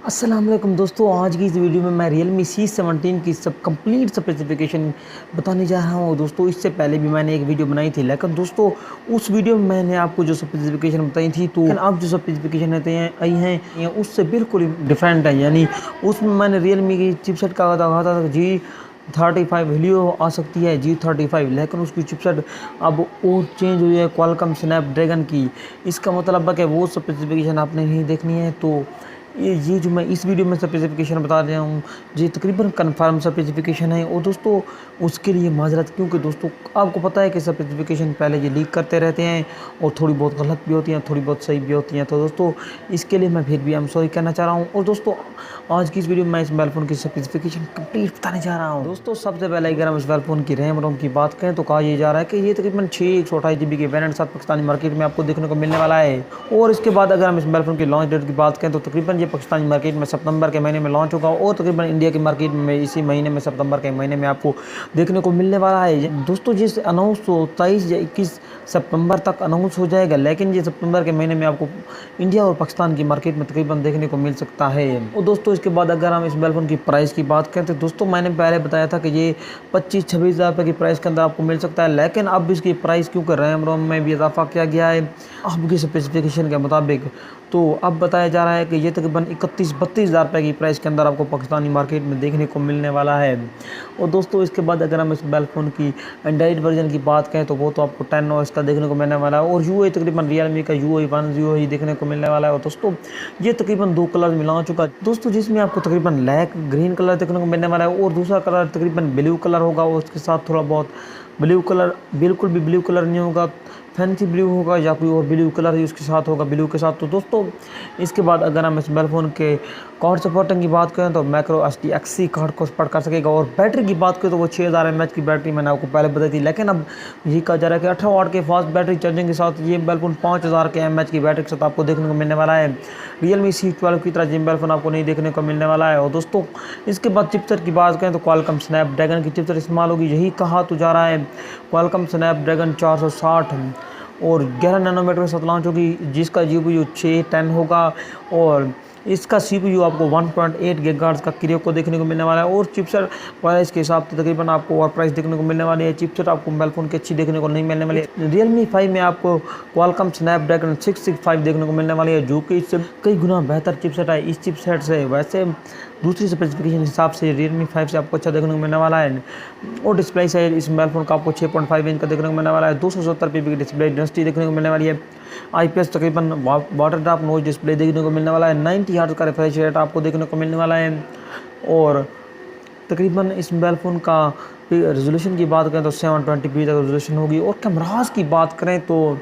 अस्सलाम वालेकुम दोस्तों, आज की इस वीडियो में मैं Realme C17 की कंप्लीट स्पेसिफिकेशन बताने जा रहा हूँ। दोस्तों इससे पहले भी मैंने एक वीडियो बनाई थी, लेकिन दोस्तों उस वीडियो में मैंने आपको जो स्पेसिफिकेशन बताई थी, तो अब जो स्पेसिफिकेशन आई हैं उससे बिल्कुल डिफरेंट है। यानी उसमें मैंने Realme की चिपसेट का कहा था G35 Helio आ सकती है, G35, लेकिन उसकी चिपसेट अब और चेंज हुई है क्वालकॉम स्नैपड्रैगन की। इसका मतलब है कि वो स्पेसिफिकेशन आपने नहीं देखनी है। तो ये जो मैं इस वीडियो में स्पेसिफिकेशन बता रहा हूँ, ये तकरीबन कंफर्म स्पेसिफिकेशन है। और दोस्तों उसके लिए माजरत, क्योंकि दोस्तों आपको पता है कि स्पेसिफिकेशन पहले ये लीक करते रहते हैं और थोड़ी बहुत गलत भी होती हैं, थोड़ी बहुत सही भी होती हैं। तो दोस्तों इसके लिए मैं फिर भी आई एम सॉरी कहना चाह रहा हूँ। और दोस्तों आज की इस वीडियो में मैं इस मोबाइल फ़ोन की स्पेसिफिकेशन कंप्लीट बताने जा रहा हूँ। दोस्तों सबसे पहले अगर हम इस मोबाइल फ़ोन की रैम रोम की बात करें तो कहा यह जा रहा है कि ये तकरीबन 128 GB के वेरिएंट साथ पाकिस्तानी मार्केट में आपको देखने को मिलने वाला है। और इसके बाद अगर हम इस मोबाइल फ़ोन की लॉन्च डेट की बात करें तो तकरीबन ये पाकिस्तानी मार्केट में सितंबर के महीने में लॉन्च होगा और तकरीबन इंडिया की मार्केट में इसी महीने में सितंबर के महीने में आपको देखने को मिलने वाला है। दोस्तों जिस अनाउंस 23 या 21 सितंबर तक अनाउंस हो जाएगा, लेकिन ये सितंबर के महीने में आपको इंडिया और पाकिस्तान की मार्केट में तकरीबन देखने को मिल सकता है। और दोस्तों इसके बाद अगर हम इस मोबाइल फ़ोन की प्राइस की बात करें तो दोस्तों मैंने पहले बताया था कि ये 25-26 हज़ार रुपये की प्राइस के अंदर आपको मिल सकता है, लेकिन अब इसकी प्राइस क्योंकि रैम रोम में भी इजाफा किया गया है अब की स्पेसिफिकेशन के मुताबिक, तो अब बताया जा रहा है कि ये तकरीबन 31-32 हज़ार रुपये की प्राइस के अंदर आपको पाकिस्तानी मार्केट में देखने को मिलने वाला है। और दोस्तों इसके बाद अगर हम इस मोबाइल फ़ोन की एंड्रॉइड वर्जन की बात करें तो वो तो आपको 10 OS का देखने को मिलने वाला है और UI तकरीबन Realme का UI 10 देखने को मिलने वाला है। और दोस्तों ये तकरीबन 2 कलर में लॉन्च होगा दोस्तों, जिसमें आपको तकरीबन ब्लैक ग्रीन कलर देखने को मिलने वाला है और दूसरा कलर तकरीबन ब्लू कलर होगा और उसके साथ थोड़ा बहुत ब्लू कलर, बिल्कुल भी ब्लू कलर नहीं होगा, फैंसी ब्लू होगा या कोई और ब्लू कलर ही उसके साथ होगा ब्लू के साथ। तो दोस्तों इसके बाद अगर हम इस मोबाइल फ़ोन के कार्ड सपोर्टिंग की बात करें तो मैक्रो SD XC कार्ड को सपोर्ट कर सकेगा। और बैटरी की बात करें तो वो 6000 mAh की बैटरी मैंने आपको पहले बताई थी, लेकिन अब ये कहा जा रहा है कि 18 वाट के फास्ट बैटरी चार्जिंग के साथ ये मोबाइल फ़ोन 5000 के mAh की बैटरी के साथ आपको देखने को मिलने वाला है। Realme C12 की तरह ये मोबाइल फ़ोन आपको नहीं देखने को मिलने वाला है। और दोस्तों इसके बाद चिपसेट की बात करें तो क्वालकॉम स्नैपड्रैगन की चिपसेट इस्तेमाल होगी, यही कहा तो जा रहा है। क्वालकॉम स्नैपड्रैगन 460 और 11 नैनोमीटर के साथ लॉन्च होगी, जिसका GPU 610 होगा और इसका CPU आपको 1.8 गीगाहर्ट्ज़ का क्रियो को देखने को मिलने वाला है। और चिपसेट प्राइस के हिसाब से तकरीबन आपको और प्राइस देखने को मिलने वाली है। चिपसेट आपको मोबाइल फ़ोन की अच्छी देखने को नहीं मिलने वाली है। Realme 5 में आपको क्वालकॉम स्नैपड्रैगन 665 देखने को मिलने वाली है, जो कि इससे कई गुना बेहतर चिपसेट है इस चिपसेट से। वैसे दूसरी स्पेसिफिकेशन हिसाब से Realme 5 से आपको अच्छा देखने को मिलने वाला है। और डिस्प्ले साइज इस मोबाइल फ़ोन का आपको 6.5 इंच का देखने को मिलने वाला है। 270 ppi की डिस्प्ले डेंसिटी देखने को मिलने वाली है। IPS तकरीबन वाटर ड्रॉप नॉइज डिस्प्ले देखने को मिलने वाला है। 90 हर्ट्ज़ का रिफ्रेश रेट आपको देखने को मिलने वाला है। और तकरीबन इस मोबाइल फ़ोन का रेजोल्यूशन की बात करें तो 720p तक रेजोल्यूशन होगी। और कैमरास की बात करें तो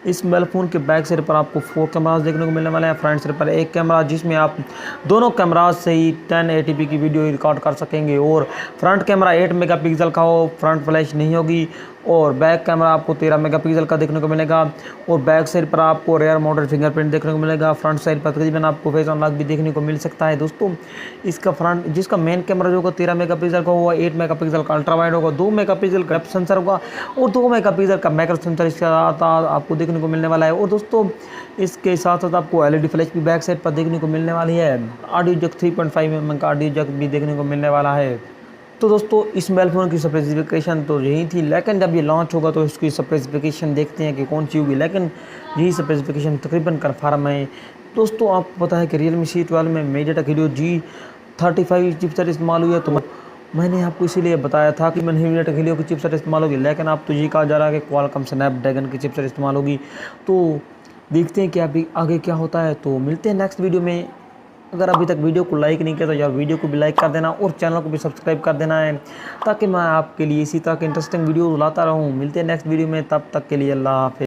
इस मोबाइल फ़ोन के बैक साइड पर आपको 4 कैमरास देखने को मिलने वाले हैं। फ्रंट साइड पर एक कैमरा, जिसमें आप दोनों कैमरास से ही 1080p की वीडियो रिकॉर्ड कर सकेंगे। और फ्रंट कैमरा 8 मेगापिक्सल का हो, फ्रंट फ्लैश नहीं होगी। और बैक कैमरा आपको 13 मेगापिक्सल का देखने को मिलेगा। और बैक साइड पर आपको रेयर माउंटेड फिंगरप्रिंट देखने को मिलेगा। फ्रंट साइड पर तकरीबन आपको फेस अनलॉक भी देखने को मिल सकता है। दोस्तों इसका फ्रंट जिसका मेन कैमरा जो होगा 13 मेगापिक्सल का होगा, 8 मेगापिक्सल का अल्ट्रा वाइड होगा, 2 मेगापिक्सल का डेप्थ सेंसर होगा और 2 मेगापिक्सल का मैक्रो सेंसर इसके साथ आपको देखने को मिलने वाला है। और दोस्तों इसके साथ साथ आपको LED फ्लैश भी बैक साइड पर देखने को मिलने वाली है। ऑडियो जैक 3.5mm का ऑडियो जैक भी देखने को मिलने वाला है। तो दोस्तों इस मोबाइल फ़ोन की स्पेसिफिकेशन तो यही थी, लेकिन जब ये लॉन्च होगा तो इसकी स्पेसिफिकेशन देखते हैं कि कौन सी होगी, लेकिन यही स्पेसिफिकेशन तकरीबन कन्फर्म है। दोस्तों आपको पता है कि Realme C12 में MediaTek Helio G35 चिपसेट इस्तेमाल हुई है, तो मैंने आपको इसीलिए बताया था कि MediaTek Helio की चिपसेट इस्तेमाल होगी, लेकिन अब तो ये कहा जा रहा है कि क्वालकॉम स्नैपड्रैगन की चिपसेट इस्तेमाल होगी। तो देखते हैं कि अभी आगे क्या होता है। तो मिलते हैं नेक्स्ट वीडियो में। अगर अभी तक वीडियो को लाइक नहीं किया तो यार वीडियो को भी लाइक कर देना और चैनल को भी सब्सक्राइब कर देना है, ताकि मैं आपके लिए इसी तरह के इंटरेस्टिंग वीडियो लाता रहूं। मिलते हैं नेक्स्ट वीडियो में, तब तक के लिए अल्लाह हाफ़िज़।